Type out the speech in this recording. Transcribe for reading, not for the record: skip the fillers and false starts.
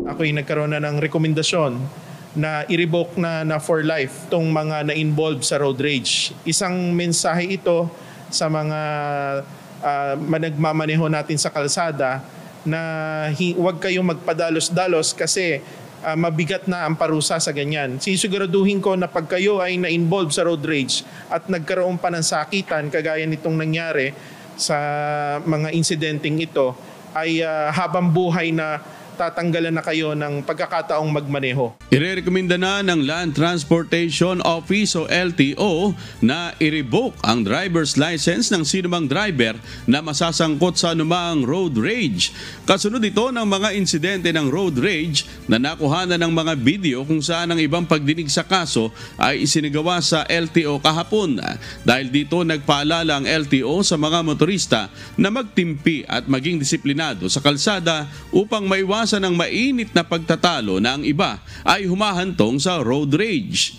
Ako'y nagkaroon na ng rekomendasyon na i-revoke na for life itong mga na-involved sa road rage. Isang mensahe ito sa mga nagmamaneho natin sa kalsada na huwag kayong magpadalos-dalos kasi mabigat na ang parusa sa ganyan. Sisiguraduhin ko na pag kayo ay na-involved sa road rage at nagkaroon pa ng sakitan kagaya nitong nangyari sa mga insidenteng ito, ay habang buhay na tatanggalan na kayo ng pagkakataong magmaneho. Irerekomenda na ng Land Transportation Office o LTO na i-revoke ang driver's license ng sinumang driver na masasangkot sa anumang road rage. Kasunod ito ng mga insidente ng road rage na nakuhanan ng mga video kung saan ang ibang pagdinig sa kaso ay isinagawa sa LTO kahapon. Dahil dito nagpaalala ang LTO sa mga motorista na magtimpi at maging disiplinado sa kalsada upang maiwasan ang mainit na pagtatalo na ang iba ay humahantong sa road rage.